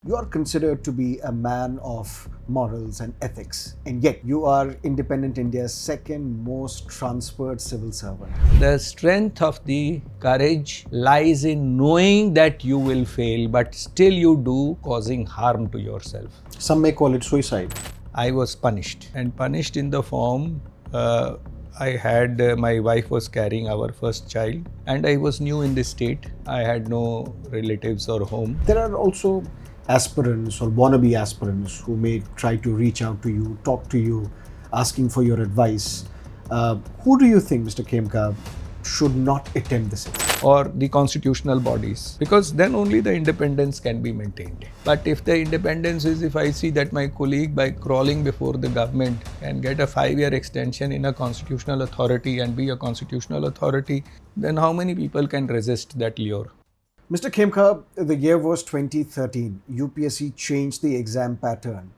You are considered to be a man of morals and ethics, and yet you are independent India's second most transferred civil servant. The strength of the courage lies in knowing that you will fail, but still you do, causing harm to yourself. Some may call it suicide. I was punished, and punished in the form I had my wife was carrying our first child, and I was new in the state. I had no relatives or home. There are also aspirants or wannabe aspirants who may try to reach out to you, talk to you, asking for your advice. Who do you think, Mr. Khemka, should not attempt this? Or the constitutional bodies, because then only the independence can be maintained. But if the independence is, if I see that my colleague by crawling before the government can get a 5-year extension in a constitutional authority and be a constitutional authority, then how many people can resist that lure? Mr. Khemka, the year was 2013. UPSC changed the exam pattern.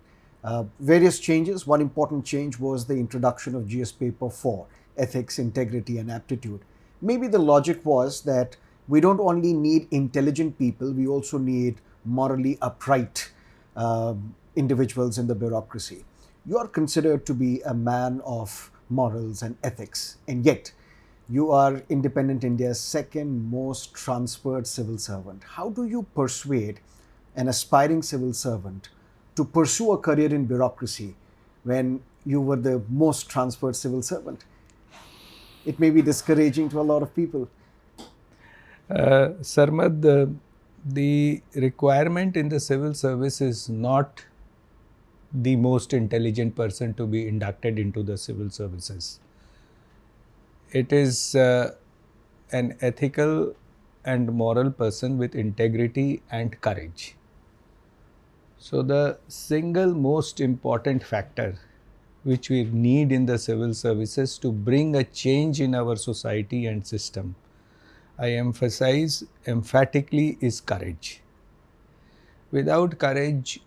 Various changes. One important change was the introduction of GS Paper 4, Ethics, Integrity and Aptitude. Maybe the logic was that we don't only need intelligent people, we also need morally upright individuals in the bureaucracy. You are considered to be a man of morals and ethics, and yet you are independent India's second most transferred civil servant. How do you persuade an aspiring civil servant to pursue a career in bureaucracy when you were the most transferred civil servant? It may be discouraging to a lot of people. Sarmad, the requirement in the civil service is not the most intelligent person to be inducted into the civil services. It is an ethical and moral person with integrity and courage. So the single most important factor which we need in the civil services to bring a change in our society and system, I emphasize emphatically, is courage. Without courage,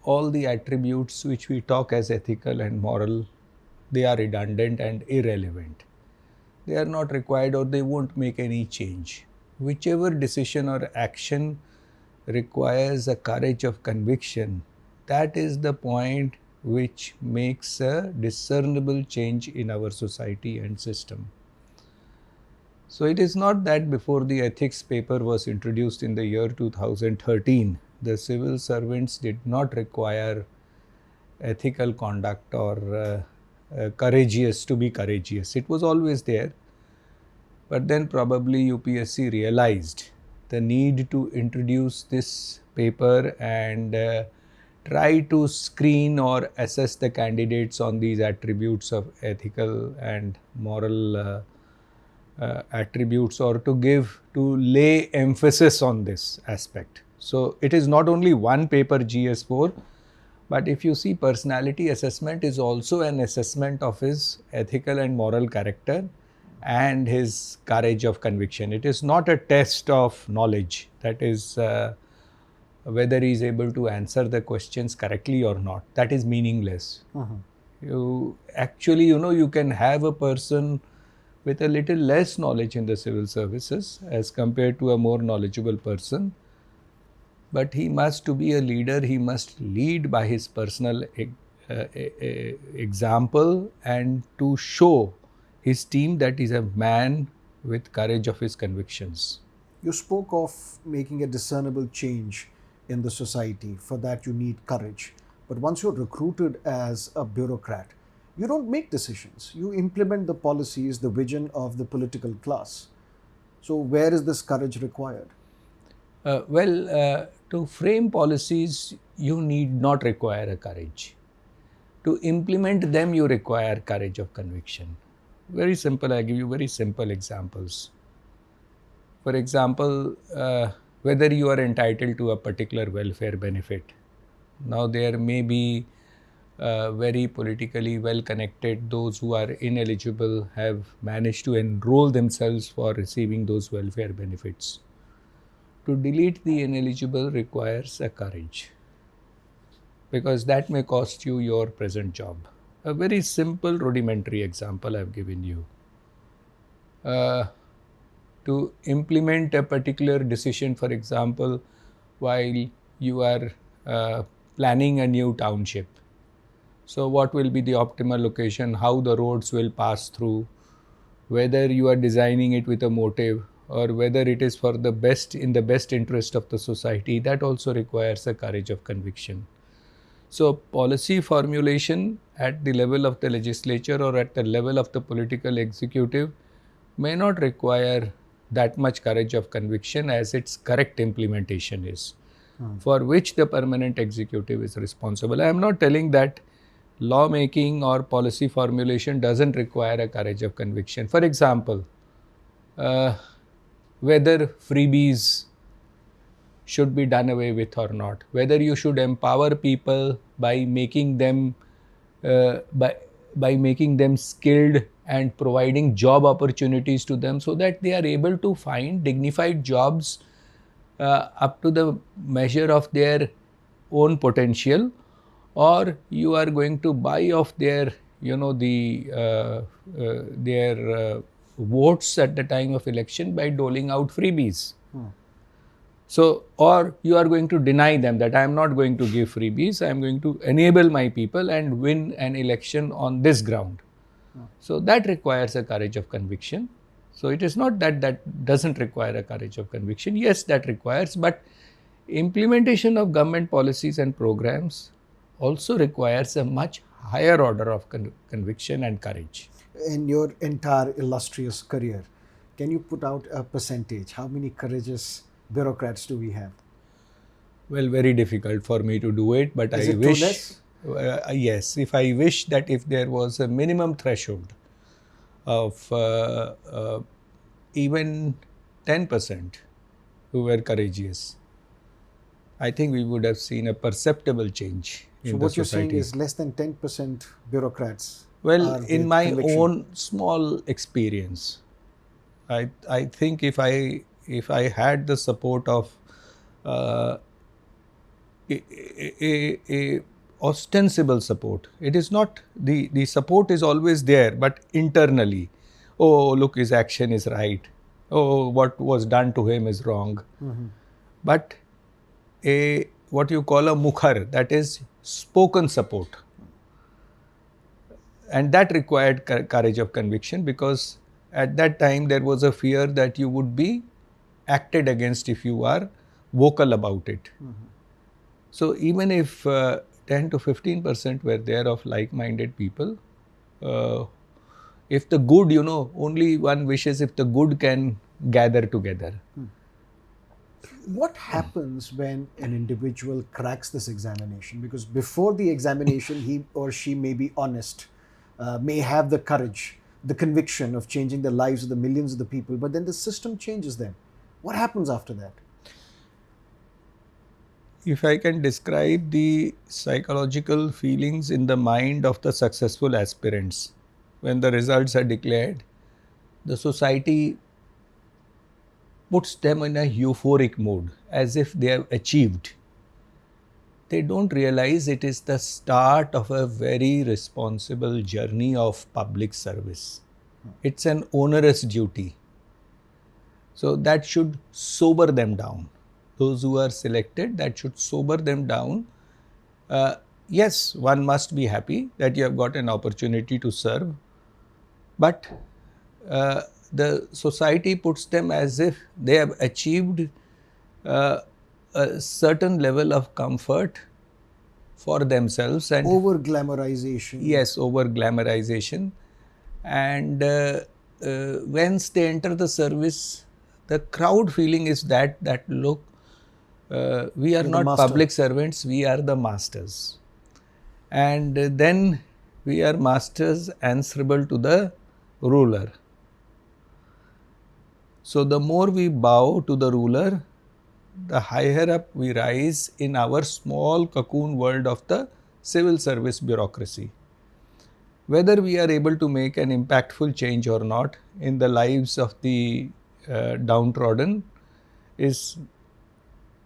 all the attributes which we talk as ethical and moral, they are redundant and irrelevant. They are not required or they won't make any change. Whichever decision or action requires a courage of conviction, that is the point which makes a discernible change in our society and system. So it is not that before the ethics paper was introduced in the year 2013, the civil servants did not require ethical conduct or courageous to be courageous. It was always there. But then probably UPSC realized the need to introduce this paper and try to screen or assess the candidates on these attributes of ethical and moral attributes, or to lay emphasis on this aspect. So it is not only one paper, GS4, but if you see, personality assessment is also an assessment of his ethical and moral character and his courage of conviction. It is not a test of knowledge, that is whether he is able to answer the questions correctly or not. That is meaningless. You actually, you can have a person with a little less knowledge in the civil services as compared to a more knowledgeable person, but he must, to be a leader, he must lead by his personal example and to show his team that he is a man with courage of his convictions. You spoke of making a discernible change in the society. For that, you need courage. But once you're recruited as a bureaucrat, you don't make decisions. You implement the policies, the vision of the political class. So, where is this courage required? To frame policies, you need not require a courage. To implement them, you require courage of conviction. Very simple, I give you very simple examples. For example, whether you are entitled to a particular welfare benefit. Now there may be very politically well connected, those who are ineligible have managed to enroll themselves for receiving those welfare benefits. To delete the ineligible requires a courage, because that may cost you your present job. A very simple rudimentary example I have given you. To implement a particular decision, for example, while you are planning a new township. So what will be the optimal location, how the roads will pass through, whether you are designing it with a motive or whether it is for the best, in the best interest of the society, that also requires a courage of conviction. So policy formulation at the level of the legislature or at the level of the political executive may not require that much courage of conviction as its correct implementation is, for which the permanent executive is responsible. I am not telling that lawmaking or policy formulation doesn't require a courage of conviction. For example, whether freebies should be done away with or not, whether you should empower people by making them by making them skilled and providing job opportunities to them so that they are able to find dignified jobs up to the measure of their own potential, or you are going to buy off their votes at the time of election by doling out freebies. So, or you are going to deny them that I am not going to give freebies, I am going to enable my people and win an election on this ground. So that requires a courage of conviction. So it is not that that doesn't require a courage of conviction. Yes, that requires, but implementation of government policies and programs also requires a much higher order of conviction and courage. In your entire illustrious career, can you put out a percentage? How many courageous bureaucrats do we have? Well, very difficult for me to do it, but Is I it wish. too less? Yes, if I wish that if there was a minimum threshold of even 10% who were courageous, I think we would have seen a perceptible change in So the what you're society. saying is less than 10% bureaucrats. Well, are in with my conviction. own small experience, I think if I had the support of a ostensible support, it is not the support is always there, but internally, oh look, his action is right, oh what was done to him is wrong. But a what you call a mukhar, that is spoken support, and that required courage of conviction, because at that time there was a fear that you would be acted against if you are vocal about it. So even if 10 to 15% were there of like-minded people, if the good, only one wishes if the good can gather together. What happens when an individual cracks this examination? Because before the examination, he or she may be honest, may have the courage, the conviction of changing the lives of the millions of the people, but then the system changes them. What happens after that? If I can describe the psychological feelings in the mind of the successful aspirants when the results are declared, the society puts them in a euphoric mood as if they have achieved. They don't realize it is the start of a very responsible journey of public service. It's an onerous duty. So that should sober them down. Those who are selected, that should sober them down. Yes, one must be happy that you have got an opportunity to serve, but the society puts them as if they have achieved a certain level of comfort for themselves, and Over glamorization. yes, over glamorization. And once they enter the service, the crowd feeling is that look, we are the not master. public servants, we are the masters. And then we are masters answerable to the ruler. So the more we bow to the ruler, the higher up we rise in our small cocoon world of the civil service bureaucracy. Whether we are able to make an impactful change or not in the lives of the downtrodden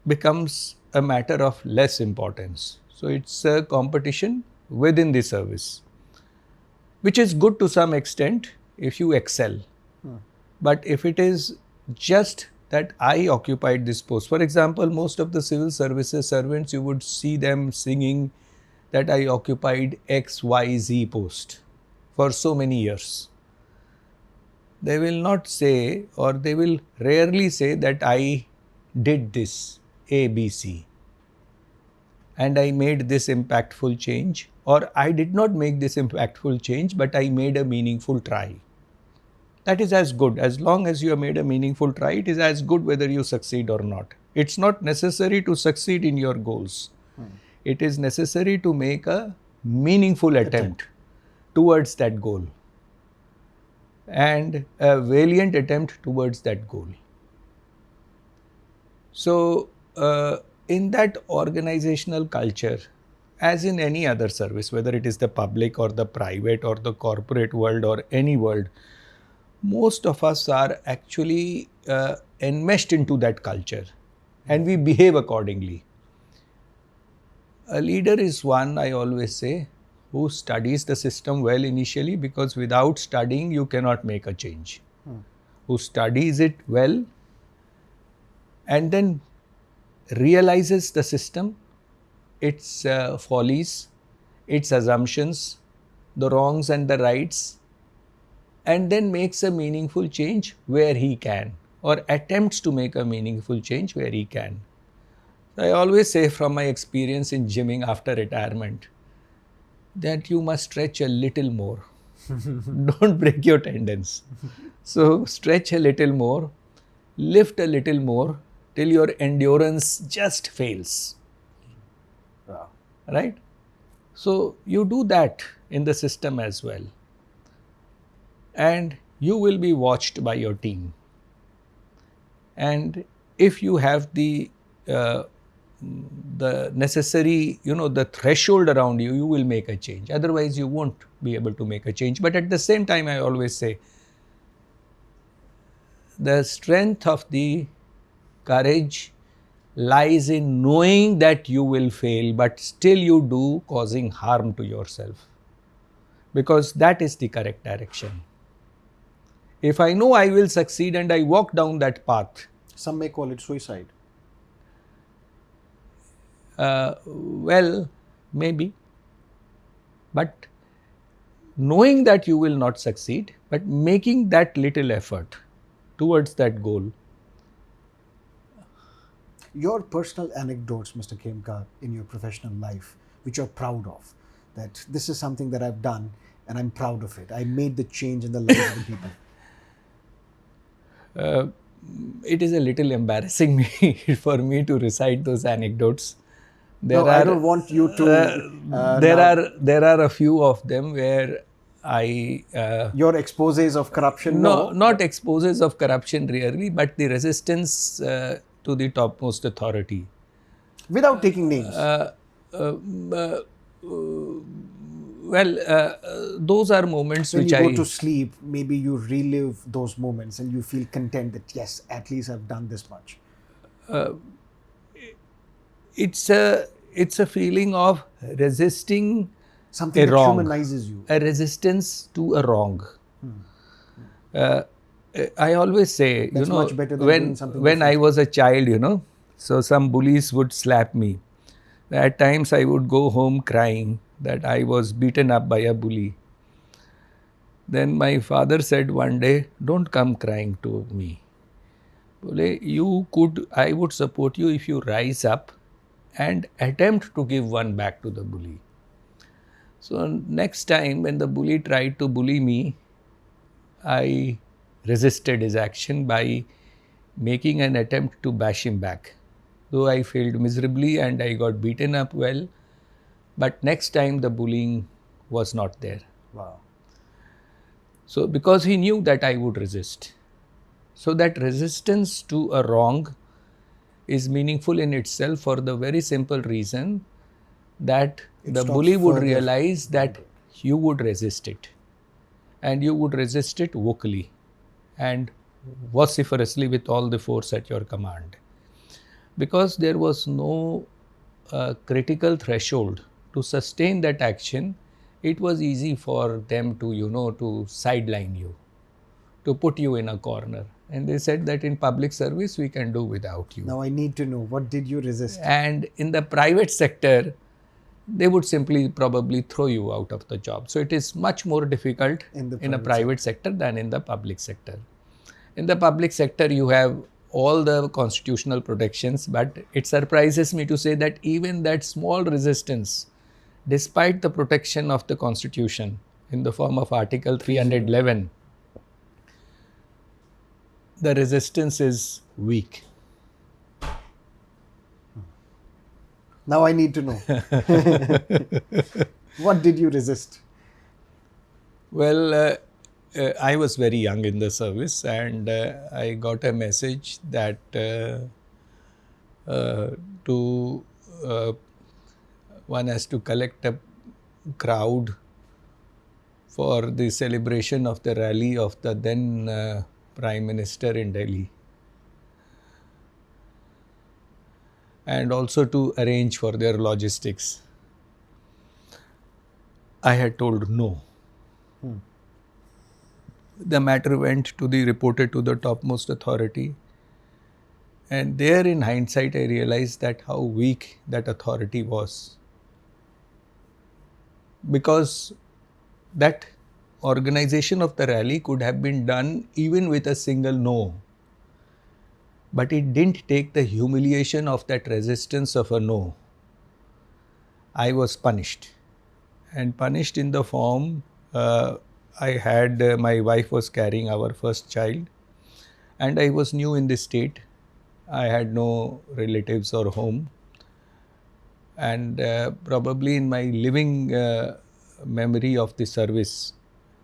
becomes a matter of less importance. So it's a competition within the service, which is good to some extent if you excel. But if it is just that I occupied this post. For example, most of the civil services servants, you would see them singing that I occupied XYZ post for so many years. They will not say, or they will rarely say that I did this ABC and I made this impactful change, or I did not make this impactful change, but I made a meaningful try. That is as good. As long as you have made a meaningful try, it is as good whether you succeed or not. It's not necessary to succeed in your goals. It is necessary to make a meaningful attempt towards that goal and a valiant attempt towards that goal. So, in that organizational culture, as in any other service, whether it is the public or the private or the corporate world or any world, most of us are actually enmeshed into that culture and we behave accordingly. A leader is one, I always say, who studies the system well initially, because without studying you cannot make a change. Who studies it well and then realizes the system, its follies, its assumptions, the wrongs and the rights, and then makes a meaningful change where he can, or attempts to make a meaningful change where he can. I always say from my experience in gymming after retirement that you must stretch a little more. Don't break your tendons. So stretch a little more, lift a little more till your endurance just fails. Wow. Right? So you do that in the system as well. And you will be watched by your team. And if you have the necessary, the threshold around you, you will make a change. Otherwise, you won't be able to make a change. But at the same time, I always say, the strength of the courage lies in knowing that you will fail, but still you do, causing harm to yourself. Because that is the correct direction. If I know I will succeed and I walk down that path. Some may call it suicide. Well, maybe. But knowing that you will not succeed, but making that little effort towards that goal. Your personal anecdotes, Mr. Khemka, in your professional life, which you're proud of, that this is something that I've done and I'm proud of it. I made the change in the lives of the people. It is a little embarrassing for me to recite those anecdotes. I don't want you to. There are a few of them where I. Your exposés of corruption? No, not exposés of corruption really, but the resistance to the topmost authority. Without taking names. Those are moments when which you go to sleep, maybe you relive those moments and you feel content that yes, at least I've done this much. It's a feeling of resisting something a that wrong, humanizes you. A resistance to a wrong. I always say, that's much better than doing something when I different. was a child, so some bullies would slap me. At times I would go home crying that I was beaten up by a bully. Then my father said one day, don't come crying to me. I would support you if you rise up and attempt to give one back to the bully. So next time when the bully tried to bully me, I resisted his action by making an attempt to bash him back. Though I failed miserably and I got beaten up well, but next time the bullying was not there. Wow. So because he knew that I would resist. So that resistance to a wrong is meaningful in itself for the very simple reason that the bully would realize that you would resist it. And you would resist it vocally and vociferously with all the force at your command. Because there was no critical threshold to sustain that action, it was easy for them to, to sideline you, to put you in a corner. And they said that in public service we can do without you. Now I need to know, what did you resist? And in the private sector, they would simply probably throw you out of the job. So it is much more difficult in a private sector than in the public sector. In the public sector, you have all the constitutional protections, but it surprises me to say that even that small resistance, despite the protection of the constitution in the form of Article 311, the resistance is weak. Now I need to know. What did you resist? Well, I was very young in the service, and I got a message that one has to collect a crowd for the celebration of the rally of the then Prime Minister in Delhi, and also to arrange for their logistics. I had told no. The matter went to the reported to the topmost authority, and there in hindsight I realized that how weak that authority was, because that organization of the rally could have been done even with a single no, but it didn't take the humiliation of that resistance of a no. I was punished, and punished in the form I had, my wife was carrying our first child, and I was new in the state. I had no relatives or home, and probably in my living memory of the service,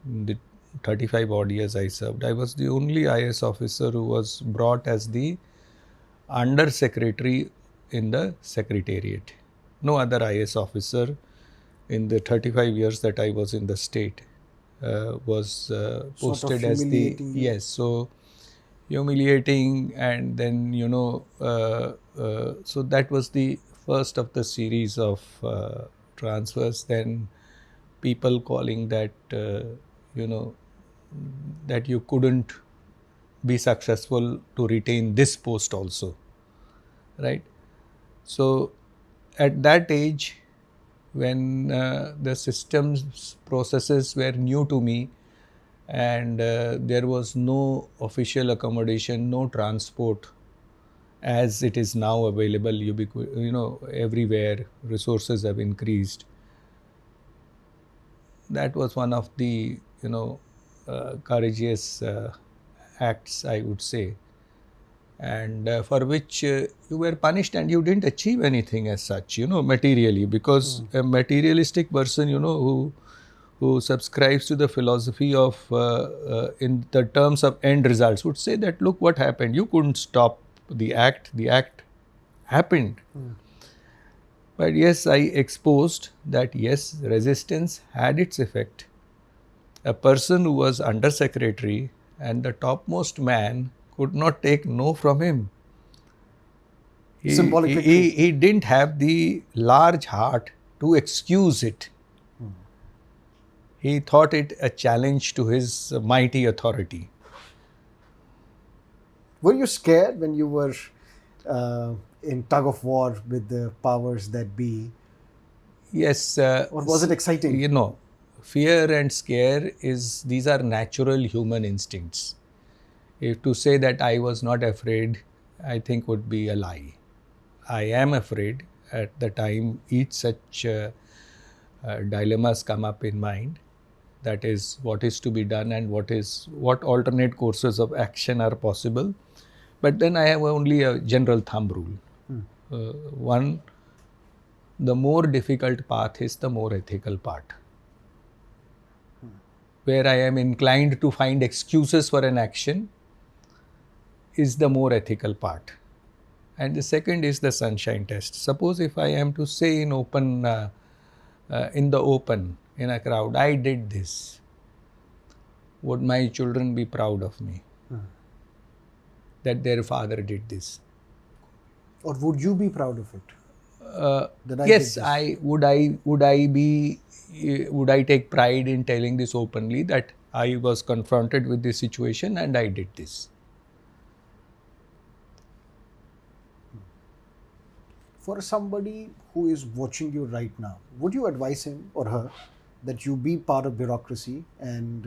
the 35 odd years I served, I was the only IAS officer who was brought as the under secretary in the secretariat. No other IAS officer in the 35 years that I was in the state was posted as the, yes, so humiliating. And then so that was the first of the series of transfers. Then people calling that that you couldn't be successful to retain this post also, right? So at that age, when the systems processes were new to me, and there was no official accommodation, no transport as it is now available, everywhere resources have increased. That was one of the courageous acts, I would say, and for which you were punished, and you didn't achieve anything as such, materially, because a materialistic person, who subscribes to the philosophy of in the terms of end results, would say that, look what happened, you couldn't stop the act happened. But yes, I exposed that yes, resistance had its effect. A person who was under secretary and the topmost man could not take no from him. He didn't have the large heart to excuse it. He thought it a challenge to his mighty authority. Were you scared when you were in tug of war with the powers that be? Yes. Or was it exciting? Fear and scare these are natural human instincts. If to say that I was not afraid, I think would be a lie. I am afraid. At the time each such dilemmas come up in mind, that is what is to be done and what alternate courses of action are possible. But then I have only a general thumb rule. One, the more difficult path is the more ethical part. Where I am inclined to find excuses for an action is the more ethical part. And the second is the sunshine test. Suppose if I am to say in the open, in a crowd, I did this, would my children be proud of me? That their father did this? Or would you be proud of it? Yes, would I take pride in telling this openly, that I was confronted with this situation and I did this? For somebody who is watching you right now, would you advise him or her that you be part of bureaucracy, and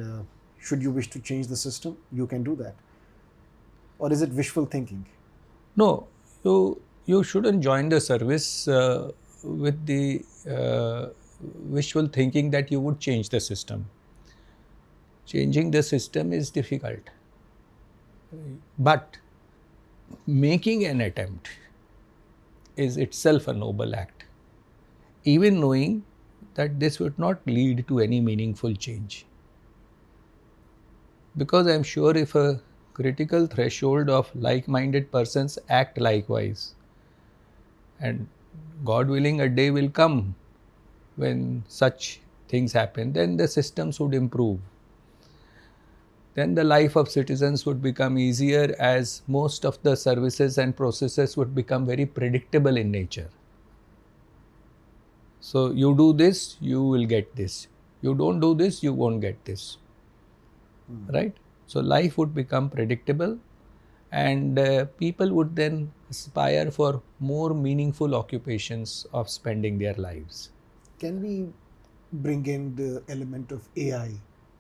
should you wish to change the system, you can do that? Or is it wishful thinking? No, you shouldn't join the service with the wishful thinking that you would change the system. Changing the system is difficult, but making an attempt is itself a noble act, even knowing that this would not lead to any meaningful change. Because I'm sure if a critical threshold of like-minded persons act likewise, and God willing, a day will come when such things happen, then the systems would improve. Then the life of citizens would become easier, as most of the services and processes would become very predictable in nature. So you do this, you will get this. You don't do this, you won't get this. Right? So life would become predictable, and people would then aspire for more meaningful occupations of spending their lives. Can we bring in the element of AI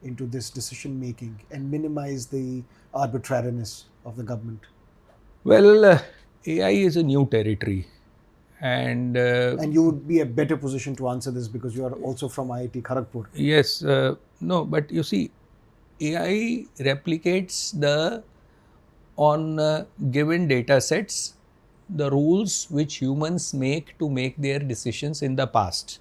into this decision making and minimize the arbitrariness of the government? Well, AI is a new territory, and And you would be a better position to answer this because you are also from IIT Kharagpur. yes, no, but you see, AI replicates the on given data sets the rules which humans make to make their decisions in the past.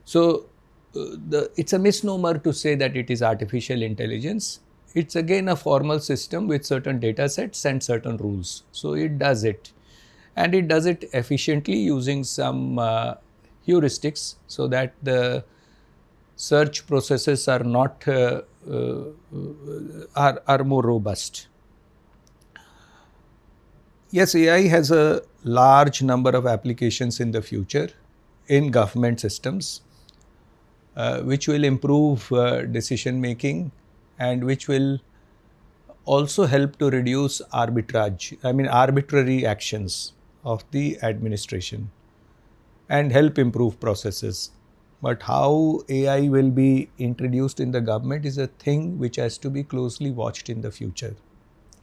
So, it's a misnomer to say that it is artificial intelligence. It's again a formal system with certain data sets and certain rules. So, it does it, and it does it efficiently using some heuristics, so that the search processes are not are more robust. Yes, AI has a large number of applications in the future in government systems, which will improve decision making, and which will also help to reduce arbitrary actions of the administration, and help improve processes. But how AI will be introduced in the government is a thing which has to be closely watched in the future.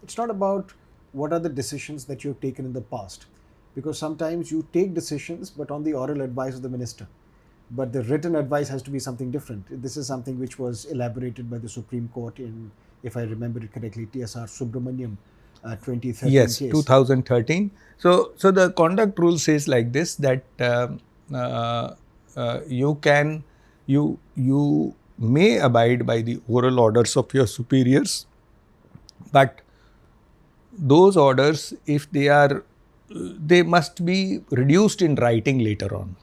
It's not about what are the decisions that you've taken in the past, because sometimes you take decisions but on the oral advice of the minister, but the written advice has to be something different. This is something which was elaborated by the Supreme Court in, if I remember it correctly, TSR Subramaniam 2013 Yes, case. 2013. So the conduct rule says like this, that you may abide by the oral orders of your superiors, but those orders, if they must be reduced in writing later on.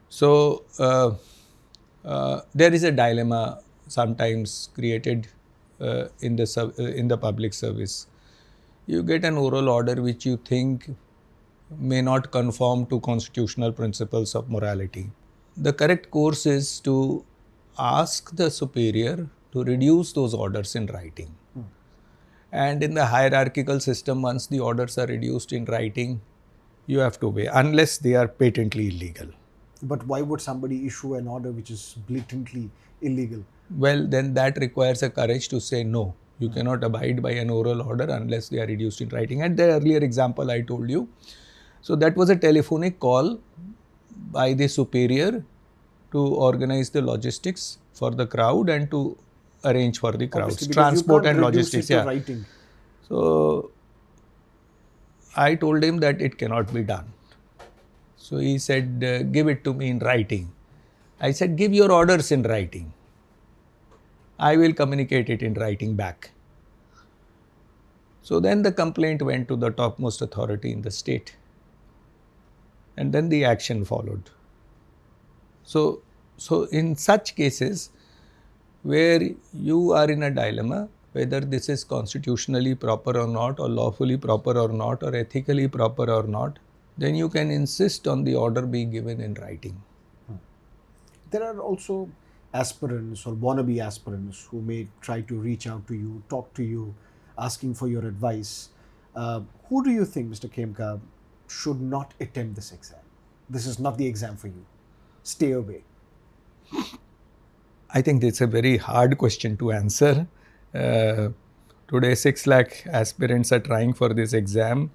So there is a dilemma sometimes created in the public service. You get an oral order which you think may not conform to constitutional principles of morality. The correct course is to ask the superior to reduce those orders in writing. And in the hierarchical system, once the orders are reduced in writing, you have to obey, unless they are patently illegal. But why would somebody issue an order which is blatantly illegal? Well, then that requires a courage to say no. You cannot abide by an oral order unless they are reduced in writing. And the earlier example I told you, so that was a telephonic call by the superior to organize the logistics for the crowd and to arrange for the crowds, Obviously, because transport you can't and reduce logistics. it to writing. So I told him that it cannot be done. So he said, give it to me in writing. I said, give your orders in writing. I will communicate it in writing back. So then the complaint went to the topmost authority in the state. And then the action followed. So in such cases where you are in a dilemma, whether this is constitutionally proper or not, or lawfully proper or not, or ethically proper or not, then you can insist on the order being given in writing. There are also aspirants or wannabe aspirants who may try to reach out to you, talk to you, asking for your advice. Who do you think, Mr. Khemka, should not attempt this exam? This is not the exam for you. Stay away. I think it's a very hard question to answer. Today, 6 lakh aspirants are trying for this exam,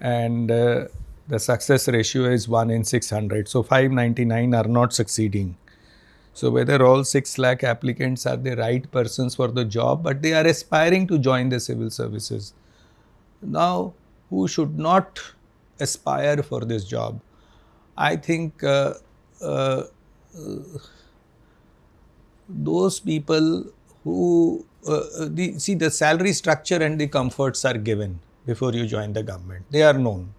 and the success ratio is 1 in 600. So, 599 are not succeeding. So, whether all 6 lakh applicants are the right persons for the job, but they are aspiring to join the civil services. Now, who should not aspire for this job? I think those people who the salary structure and the comforts are given before you join the government. They are known.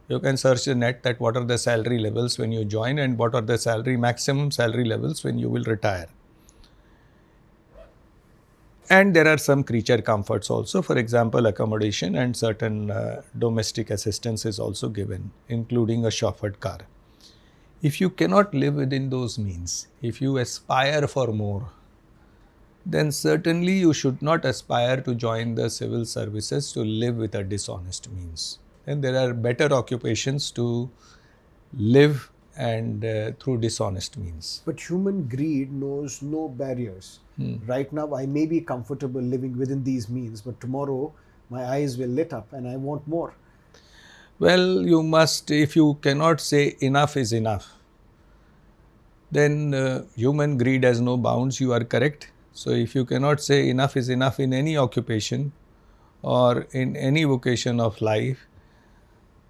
You can search the net that what are the salary levels when you join and what are the maximum salary levels when you will retire. And there are some creature comforts also. For example, accommodation and certain domestic assistance is also given, including a chauffeured car. If you cannot live within those means, if you aspire for more, then certainly you should not aspire to join the civil services to live with a dishonest means. And there are better occupations to live and through dishonest means. But human greed knows no barriers. Right now, I may be comfortable living within these means, but tomorrow my eyes will lit up and I want more. Well, you must, if you cannot say enough is enough, then human greed has no bounds, you are correct. So, if you cannot say enough is enough in any occupation or in any vocation of life,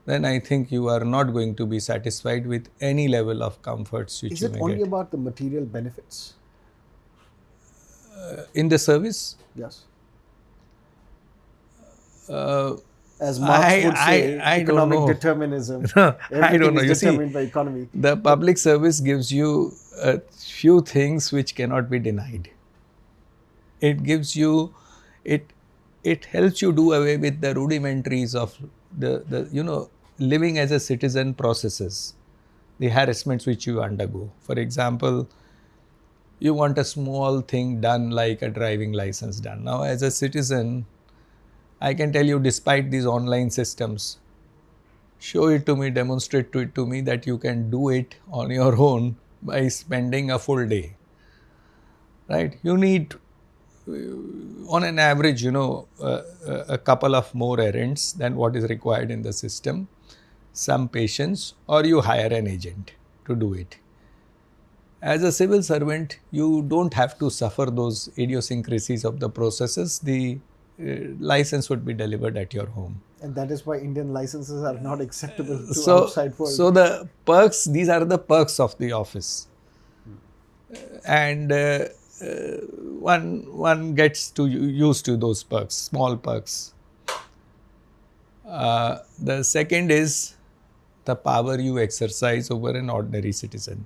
then I think you are not going to be satisfied with any level of comforts which you may get. Is it only about the material benefits? In the service? Yes. As Marx would say, I economic don't know. determinism. I don't know. Is You determined see, by economy. the public service gives you a few things which cannot be denied. It gives you, it helps you do away with the rudimentaries of the living as a citizen processes, the harassments which you undergo. For example, you want a small thing done like a driving license done. Now, as a citizen, I can tell you, despite these online systems, show it to me, demonstrate it to me that you can do it on your own by spending a full day. Right? You need, on an average, a couple of more errands than what is required in the system, some patience, or you hire an agent to do it. As a civil servant, you don't have to suffer those idiosyncrasies of the processes. The license would be delivered at your home. And that is why Indian licenses are not acceptable to outside world. So the perks, these are the perks of the office. And one gets used to those perks, small perks. The second is the power you exercise over an ordinary citizen.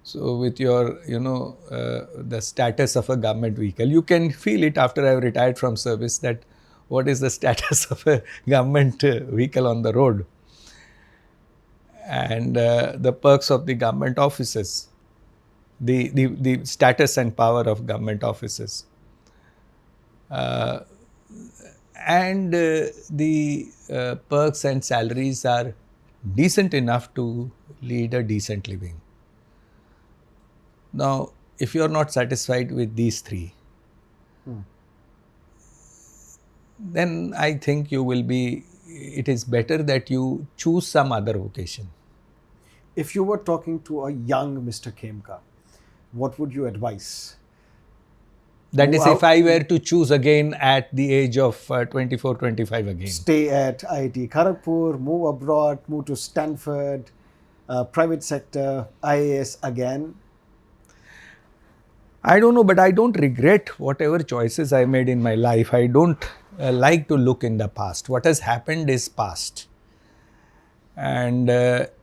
So with your, the status of a government vehicle, you can feel it after I have retired from service that what is the status of a government vehicle on the road. And the perks of the government offices, the status and power of government offices. And the perks and salaries are decent enough to lead a decent living. Now, if you are not satisfied with these three, then I think it is better that you choose some other vocation. If you were talking to a young Mr. Khemka, what would you advise? That is, if I were to choose again at the age of 24, 25 again. Stay at IIT Kharagpur, move abroad, move to Stanford, private sector, IAS again. I don't know, but I don't regret whatever choices I made in my life. I don't like to look in the past. What has happened is past. And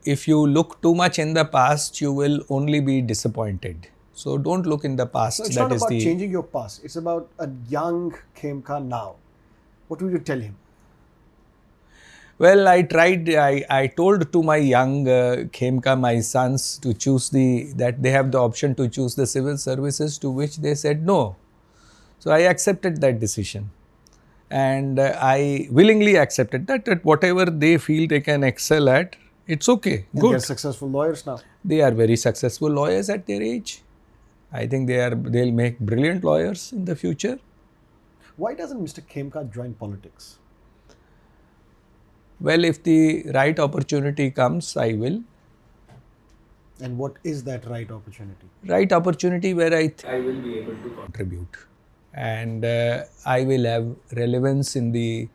if you look too much in the past, you will only be disappointed. So don't look in the past. So it's not about changing your past. It's about a young Khemka now. What would you tell him? Well, I told to my young Khemka, my sons, to choose that they have the option to choose the civil services, to which they said no. So I accepted that decision. And I willingly accepted that whatever they feel they can excel at, it's okay, And good. they're successful lawyers now. They are very successful lawyers at their age. I think they'll make brilliant lawyers in the future. Why doesn't Mr. Khemka join politics? Well, if the right opportunity comes, I will. And what is that right opportunity? Right opportunity where I will be able to contribute, and I will have relevance in the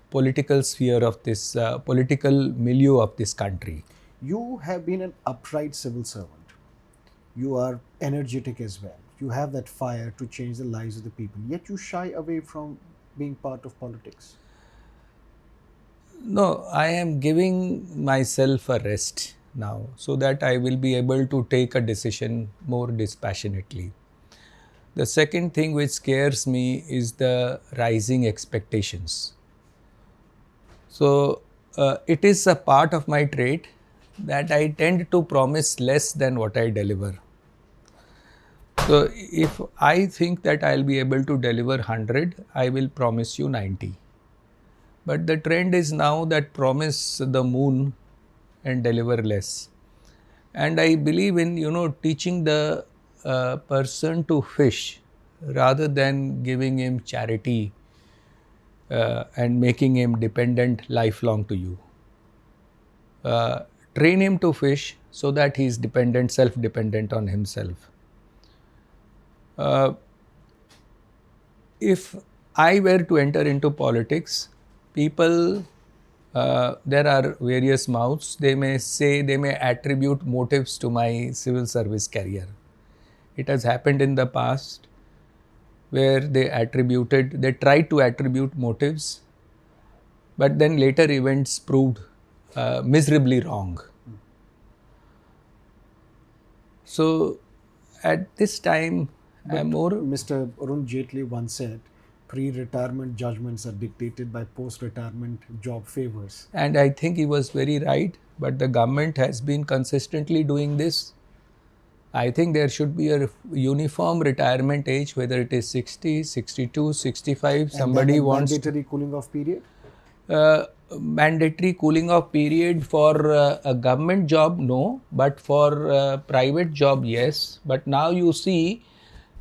political sphere of this political milieu of this country. You have been an upright civil servant. You are energetic as well. You have that fire to change the lives of the people. Yet you shy away from being part of politics. No, I am giving myself a rest now so that I will be able to take a decision more dispassionately. The second thing which scares me is the rising expectations. So, it is a part of my trait that I tend to promise less than what I deliver. So, if I think that I will be able to deliver 100, I will promise you 90. But the trend is now that promise the moon and deliver less. And I believe in, teaching the person to fish rather than giving him charity and making him dependent lifelong to you. Train him to fish so that he is dependent, self-dependent on himself. If I were to enter into politics, people, there are various mouths, they may attribute motives to my civil service career. It has happened in the past where they tried to attribute motives, but then later events proved miserably wrong. So, at this time, I am more... Mr. Arun Jaitley once said, pre-retirement judgments are dictated by post-retirement job favors. And I think he was very right, but the government has been consistently doing this. I think there should be a uniform retirement age, whether it is 60, 62, 65, And somebody then a wants... mandatory cooling off period? Mandatory cooling off period for a government job, no, but for private job, yes. But now you see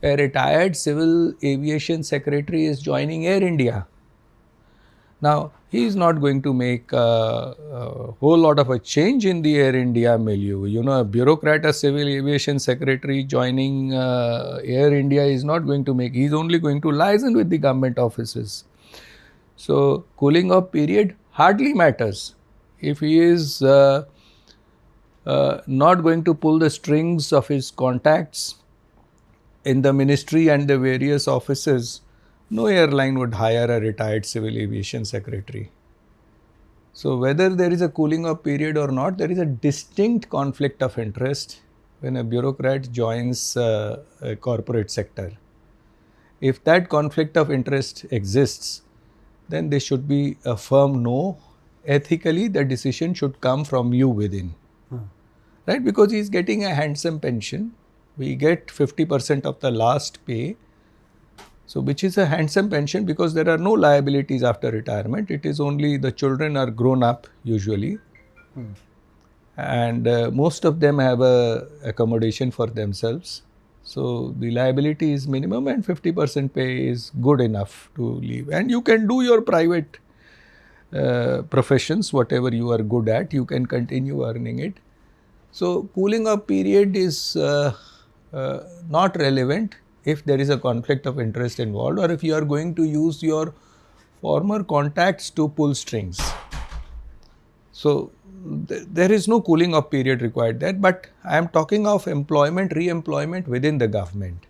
a retired civil aviation secretary is joining Air India. Now, he is not going to make a whole lot of a change in the Air India milieu. A bureaucrat, a civil aviation secretary joining Air India is not going to make, he is only going to liaison with the government offices. So, cooling off period hardly matters. If he is not going to pull the strings of his contacts in the ministry and the various offices, no airline would hire a retired civil aviation secretary. So, whether there is a cooling off period or not, there is a distinct conflict of interest when a bureaucrat joins a corporate sector. If that conflict of interest exists, then there should be a firm no. Ethically, the decision should come from you within. Right? Because he is getting a handsome pension. We get 50% of the last pay. So, which is a handsome pension because there are no liabilities after retirement. It is only the children are grown up usually. And most of them have a accommodation for themselves. So, the liability is minimum and 50% pay is good enough to leave. And you can do your private professions, whatever you are good at, you can continue earning it. So, cooling off period is not relevant if there is a conflict of interest involved or if you are going to use your former contacts to pull strings. So, there is no cooling off period required there, but I am talking of re-employment within the government.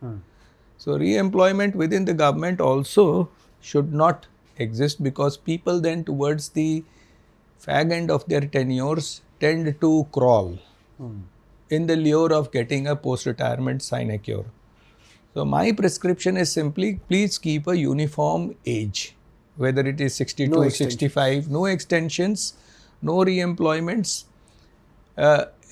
So, re-employment within the government also should not exist because people then towards the fag end of their tenures tend to crawl in the lure of getting a post-retirement sinecure. So, my prescription is simply please keep a uniform age, whether it is 62, 65, no extensions, no re-employments,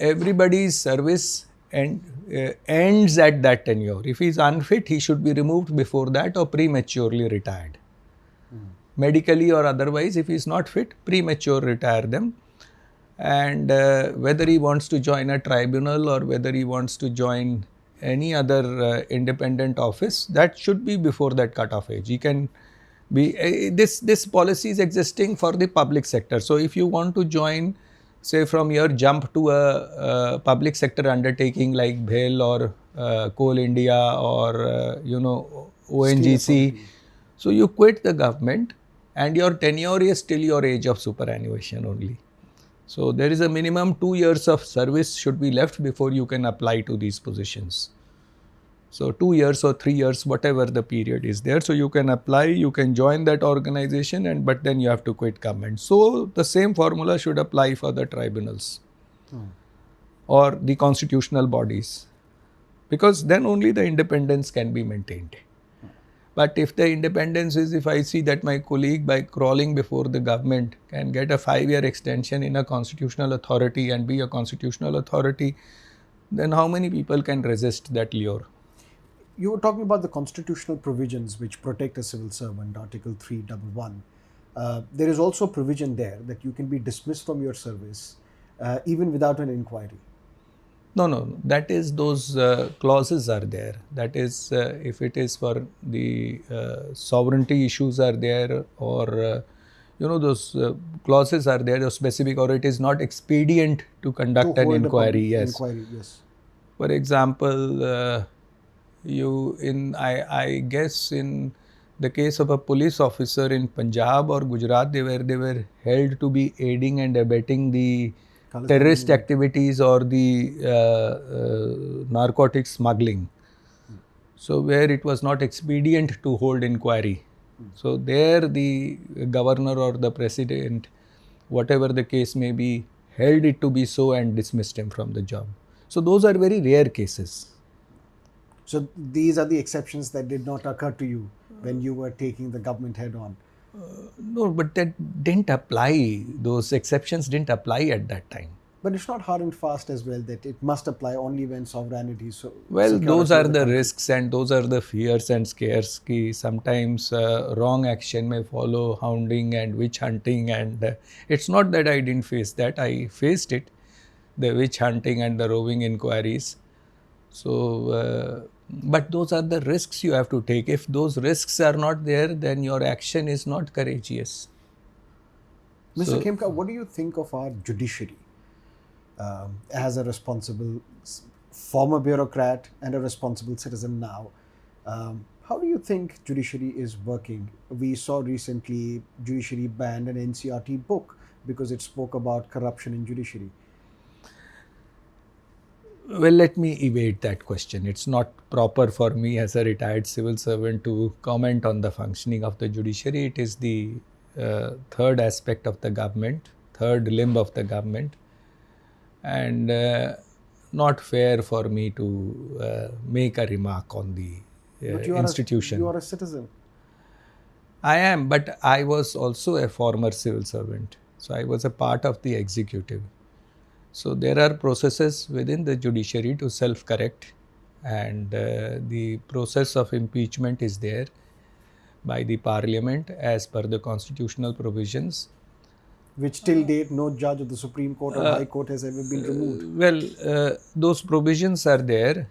everybody's service ends at that tenure. If he is unfit, he should be removed before that or prematurely retired. Medically or otherwise, if he is not fit, premature retire them. And whether he wants to join a tribunal or whether he wants to join any other independent office, that should be before that cutoff age. He can be this policy is existing for the public sector. So if you want to join, say from your jump to a public sector undertaking like BHEL or Coal India or ONGC, so you quit the government and your tenure is till your age of superannuation only. So there is a minimum 2 years of service should be left before you can apply to these positions. So 2 years or 3 years, whatever the period is there. So you can apply, you can join that organization, but then you have to quit government. So the same formula should apply for the tribunals or the constitutional bodies, because then only the independence can be maintained. But if the independence is, if I see that my colleague by crawling before the government can get a 5-year extension in a constitutional authority and be a constitutional authority, then how many people can resist that lure? You were talking about the constitutional provisions which protect a civil servant, Article 311. There is also a provision there that you can be dismissed from your service even without an inquiry. No. That is, those clauses are there. That is, if it is for the sovereignty issues are there, or those clauses are there, those specific, or it is not expedient to conduct an inquiry. Yes. For example, I guess in the case of a police officer in Punjab or Gujarat, they were held to be aiding and abetting the terrorist activities or the narcotics smuggling. So where it was not expedient to hold inquiry. So there the governor or the president, whatever the case may be, held it to be so and dismissed him from the job. So those are very rare cases. So these are the exceptions that did not occur to you when you were taking the government head on? No, but that didn't apply. Those exceptions didn't apply at that time. But it's not hard and fast as well that it must apply only when sovereignty is so. Well, those are the risks and those are the fears and scares. Ki sometimes wrong action may follow, hounding and witch hunting, and it's not that I didn't face that. I faced it, the witch hunting and the roving inquiries. So, but those are the risks you have to take. If those risks are not there, then your action is not courageous. Mr. Khemka, what do you think of our judiciary as a responsible former bureaucrat and a responsible citizen now? How do you think judiciary is working? We saw recently judiciary banned an NCRT book because it spoke about corruption in judiciary. Well, let me evade that question. It's not proper for me as a retired civil servant to comment on the functioning of the judiciary. It is the third aspect of the government, third limb of the government, and not fair for me to make a remark on the institution. You are a citizen. I am, but I was also a former civil servant. So I was a part of the executive. So there are processes within the judiciary to self-correct, and the process of impeachment is there by the parliament as per the constitutional provisions. Which till date no judge of the Supreme Court or High Court has ever been removed. Well, those provisions are there.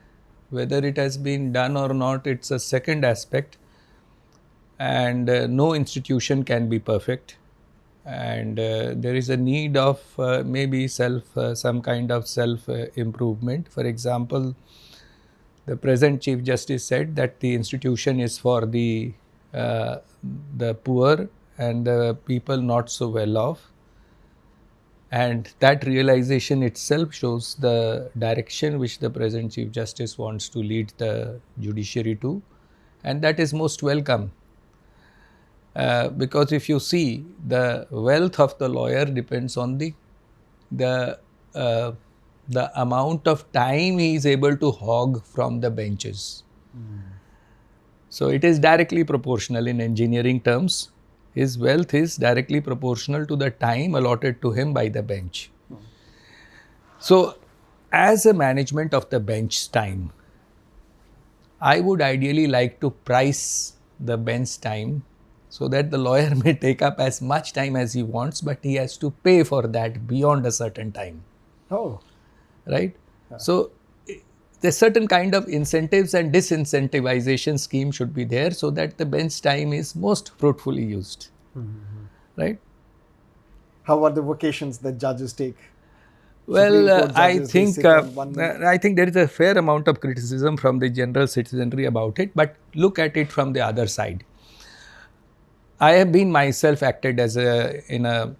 Whether it has been done or not, it's a second aspect, and no institution can be perfect. And there is a need of maybe some kind of self-improvement. For example, the present Chief Justice said that the institution is for the poor and the people not so well off. And that realization itself shows the direction which the present Chief Justice wants to lead the judiciary to. And that is most welcome. Because if you see, the wealth of the lawyer depends on the amount of time he is able to hog from the benches. So it is directly proportional in engineering terms. His wealth is directly proportional to the time allotted to him by the bench. So as a management of the bench time, I would ideally like to price the bench time so that the lawyer may take up as much time as he wants, but he has to pay for that beyond a certain time. Oh. Right? So there's certain kind of incentives and disincentivization scheme should be there so that the bench time is most fruitfully used. Right? How are the vacations that judges take? Well, I judges, they think sit on one- there is a fair amount of criticism from the general citizenry about it, but look at it from the other side. I have been myself acted as in a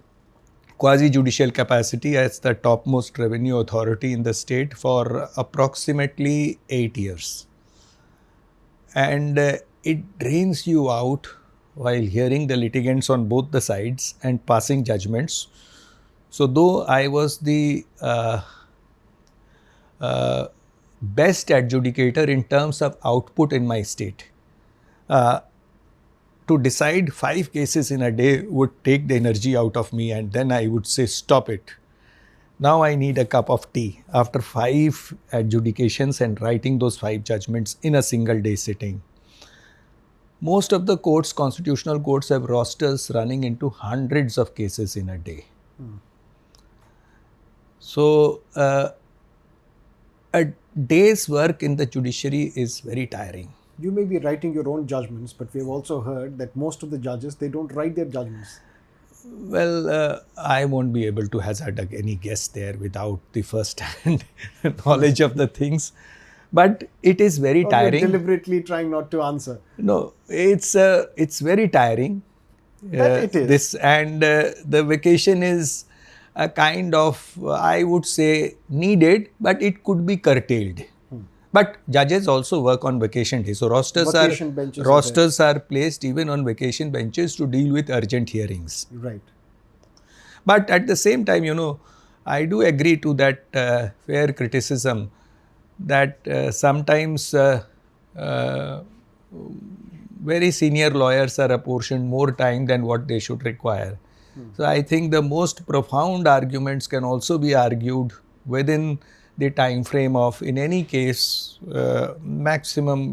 quasi-judicial capacity as the topmost revenue authority in the state for approximately 8 years. And it drains you out while hearing the litigants on both the sides and passing judgments. So though I was the best adjudicator in terms of output in my state, to decide 5 cases in a day would take the energy out of me, and then I would say, stop it. Now I need a cup of tea after 5 adjudications and writing those 5 judgments in a single day sitting. Most of the courts, constitutional courts, have rosters running into hundreds of cases in a day. So, a day's work in the judiciary is very tiring. You may be writing your own judgments, but we've also heard that most of the judges, they don't write their judgments. Well, I won't be able to hazard any guess there without the first-hand knowledge of the things. But it is very tiring. You're deliberately trying not to answer. No, it's very tiring. That it is. The vacation is a kind of, I would say, needed, but it could be curtailed. But judges also work on vacation days. So rosters are placed even on vacation benches to deal with urgent hearings. Right. But at the same time, I do agree to that fair criticism that sometimes very senior lawyers are apportioned more time than what they should require. So I think the most profound arguments can also be argued within the time frame of, in any case, maximum,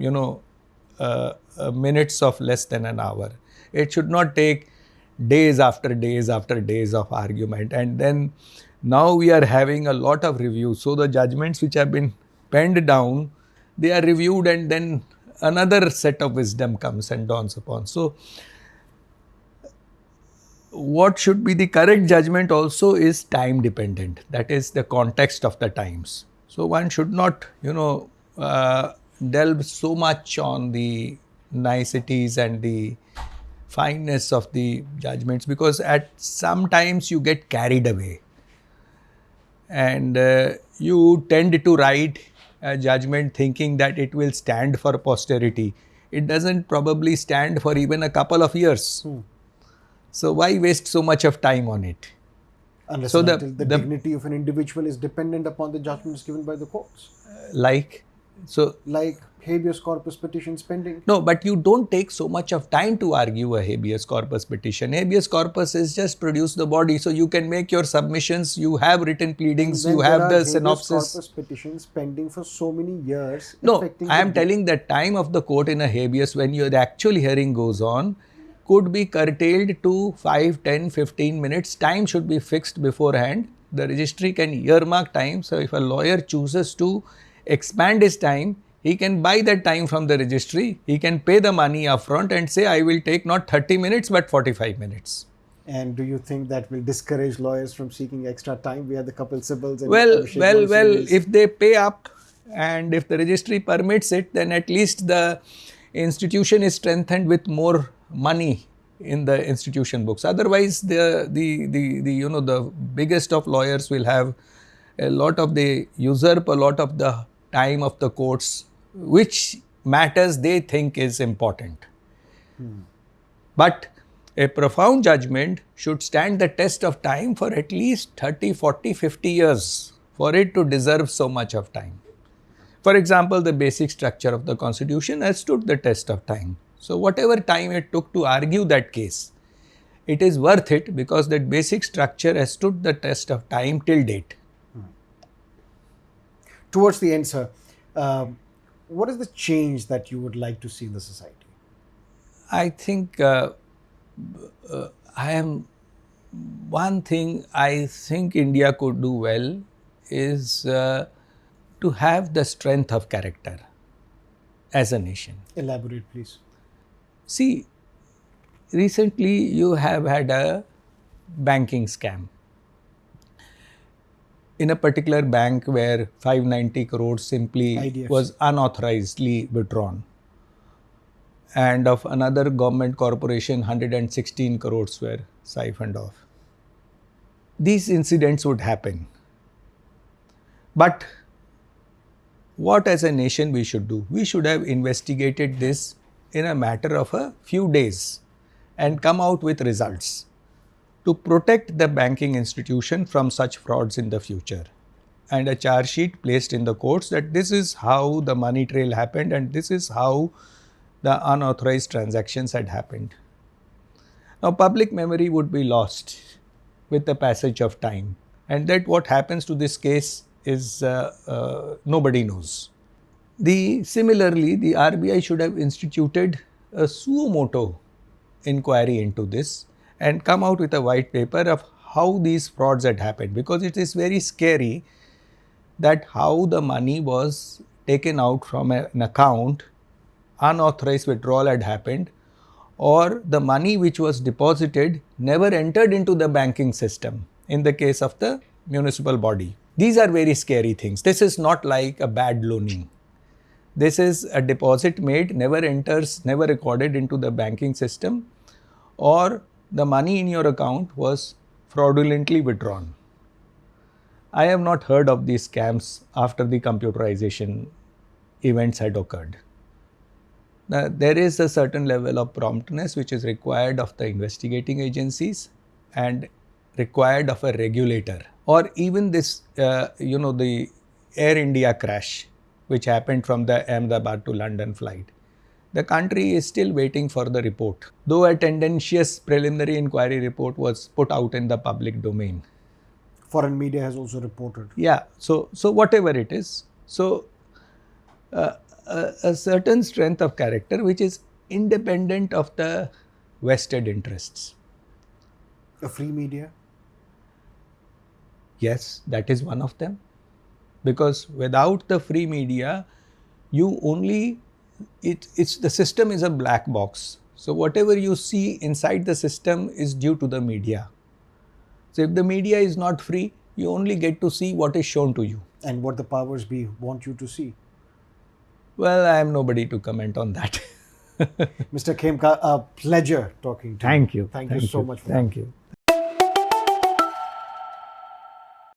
minutes of less than an hour. It should not take days after days after days of argument. And then now we are having a lot of reviews. So the judgments which have been penned down, they are reviewed, and then another set of wisdom comes and dawns upon. So what should be the correct judgment also is time dependent. That is the context of the times. So one should not, delve so much on the niceties and the fineness of the judgments, because at sometimes you get carried away and you tend to write a judgment thinking that it will stand for posterity. It doesn't probably stand for even a couple of years. So why waste so much of time on it? Unless the dignity of an individual is dependent upon the judgments given by the courts. Like habeas corpus petitions pending. No, but you don't take so much of time to argue a habeas corpus petition. Habeas corpus is just produce the body, so you can make your submissions, you have written pleadings, you have the synopsis. Habeas corpus petitions pending for so many years. No, I am telling the time of the court in a habeas when the actual hearing goes on could be curtailed to 5, 10, 15 minutes. Time should be fixed beforehand. The registry can earmark time. So if a lawyer chooses to expand his time, he can buy that time from the registry. He can pay the money upfront and say, I will take not 30 minutes but 45 minutes. And do you think that will discourage lawyers from seeking extra time? We had the couple Sibyls. Well, if they pay up and if the registry permits it, then at least the institution is strengthened with more money in the institution books. Otherwise, the biggest of lawyers will have a lot of usurp a lot of the time of the courts, which matters they think is important. But a profound judgment should stand the test of time for at least 30, 40, 50 years for it to deserve so much of time. For example, the basic structure of the Constitution has stood the test of time. So whatever time it took to argue that case, it is worth it because that basic structure has stood the test of time till date. Towards the end, sir, what is the change that you would like to see in the society? I think I am one thing I think India could do well is to have the strength of character as a nation. Elaborate, please. See, recently you have had a banking scam in a particular bank where 590 crores simply IDFC. was unauthorizedly withdrawn, and of another government corporation 116 crores were siphoned off. These incidents would happen. But what as a nation we should do? We should have investigated this in a matter of a few days and come out with results to protect the banking institution from such frauds in the future. And a charge sheet placed in the courts that this is how the money trail happened and this is how the unauthorized transactions had happened. Now, public memory would be lost with the passage of time, and that what happens to this case is nobody knows. Similarly, the RBI should have instituted a suo motu inquiry into this and come out with a white paper of how these frauds had happened, because it is very scary that how the money was taken out from an account, unauthorized withdrawal had happened, or the money which was deposited never entered into the banking system in the case of the municipal body. These are very scary things. This is not like a bad loaning. This is a deposit made, never enters, never recorded into the banking system, or the money in your account was fraudulently withdrawn. I have not heard of these scams after the computerization events had occurred. There is a certain level of promptness which is required of the investigating agencies and required of a regulator. Or even this, the Air India crash, which happened from the Ahmedabad to London flight. The country is still waiting for the report, though a tendentious preliminary inquiry report was put out in the public domain. Foreign media has also reported. Yeah, so whatever it is, so a certain strength of character which is independent of the vested interests. A free media? Yes, that is one of them. Because without the free media, the system is a black box. So whatever you see inside the system is due to the media. So if the media is not free, you only get to see what is shown to you. And what the powers be want you to see. Well, I am nobody to comment on that. Mr. Khemka, a pleasure talking to you. Thank you. Thank you so much for Thank you.